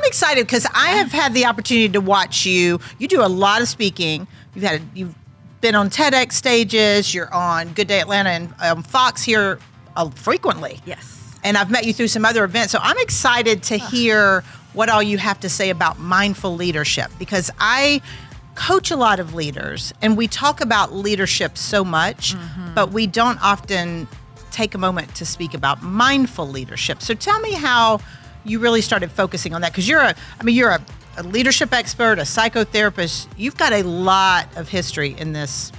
excited because I have had the opportunity to watch you. You do a lot of speaking. You've been on TEDx stages. You're on Good Day Atlanta and Fox here frequently. Yes. And I've met you through some other events. So I'm excited to hear what all you have to say about mindful leadership, because I coach a lot of leaders and we talk about leadership so much, but we don't often take a moment to speak about mindful leadership. So tell me how you really started focusing on that, because you're a leadership expert, a psychotherapist. You've got a lot of history in this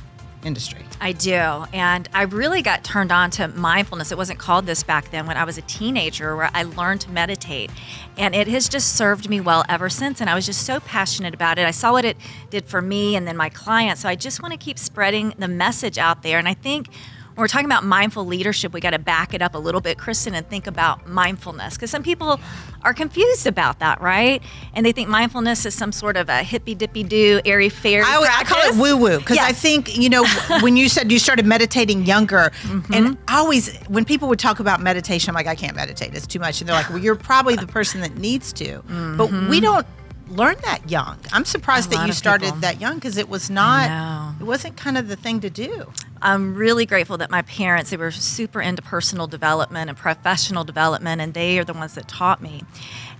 industry. I do. And I really got turned on to mindfulness. It wasn't called this back then, when I was a teenager, where I learned to meditate. And it has just served me well ever since. And I was just so passionate about it. I saw what it did for me and then my clients. So I just want to keep spreading the message out there. And I think when we're talking about mindful leadership, we got to back it up a little bit, Kristen, and think about mindfulness, because some people are confused about that, right? And they think mindfulness is some sort of a hippy-dippy-doo, airy-fairy practice. I call it woo-woo, because I think, when you said you started meditating younger, and when people would talk about meditation, I'm like, I can't meditate, it's too much. And they're like, well, you're probably the person that needs to. But we don't learn that young. I'm surprised that you started that young, because it wasn't kind of the thing to do. I'm really grateful that my parents, they were super into personal development and professional development, and they are the ones that taught me.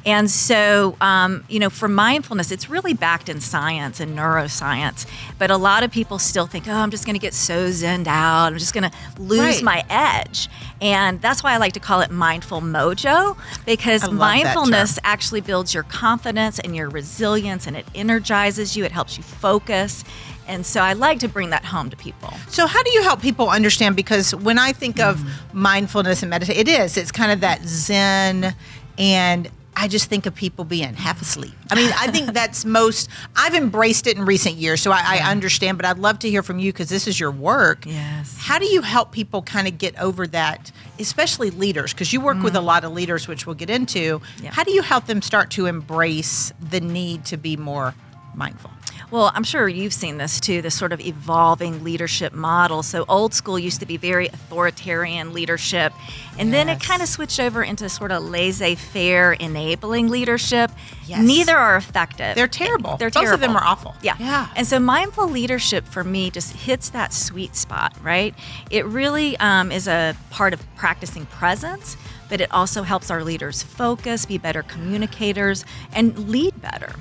And so, for mindfulness, it's really backed in science and neuroscience. But a lot of people still think, I'm just going to get so zenned out. I'm just going to lose my edge. And that's why I like to call it mindful mojo, because mindfulness actually builds your confidence and your resilience, and it energizes you. It helps you focus. And so I like to bring that home to people. So how do you help people understand? Because when I think of mindfulness and meditation, it's kind of that zen, and I just think of people being half asleep. I mean, I think I've embraced it in recent years, so I understand, but I'd love to hear from you, because this is your work. Yes. How do you help people kind of get over that, especially leaders? Because you work with a lot of leaders, which we'll get into. Yeah. How do you help them start to embrace the need to be more mindful? Well, I'm sure you've seen this too, this sort of evolving leadership model. So old school used to be very authoritarian leadership, and then it kind of switched over into sort of laissez-faire, enabling leadership. Yes. Neither are effective. They're terrible. They're terrible. Both of them are awful. Yeah. And so mindful leadership for me just hits that sweet spot, right? It really is a part of practicing presence, but it also helps our leaders focus, be better communicators, and lead better.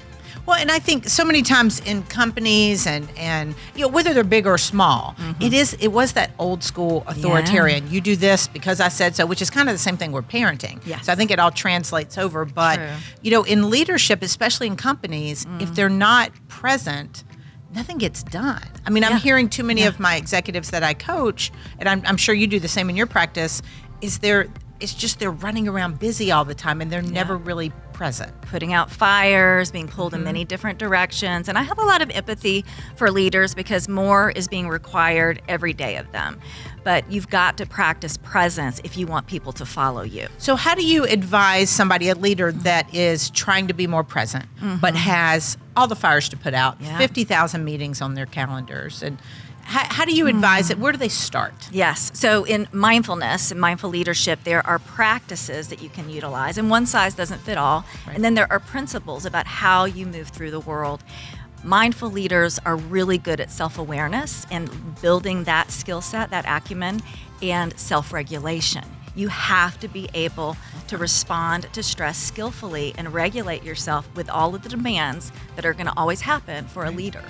Well, and I think so many times in companies and whether they're big or small, it was that old school authoritarian. Yeah. You do this because I said so, which is kind of the same thing with parenting. Yes. So I think it all translates over. But in leadership, especially in companies, if they're not present, nothing gets done. I mean, I'm hearing too many of my executives that I coach, and I'm sure you do the same in your practice. It's just they're running around busy all the time, and they're never really present. Putting out fires, being pulled in many different directions. And I have a lot of empathy for leaders, because more is being required every day of them. But you've got to practice presence if you want people to follow you. So how do you advise somebody, a leader that is trying to be more present, but has all the fires to put out, 50,000 meetings on their calendars, and how do you advise it? Where do they start? Yes. So in mindfulness and mindful leadership, there are practices that you can utilize, and one size doesn't fit all. Right. And then there are principles about how you move through the world. Mindful leaders are really good at self-awareness and building that skill set, that acumen, and self-regulation. You have to be able to respond to stress skillfully and regulate yourself with all of the demands that are going to always happen for a leader.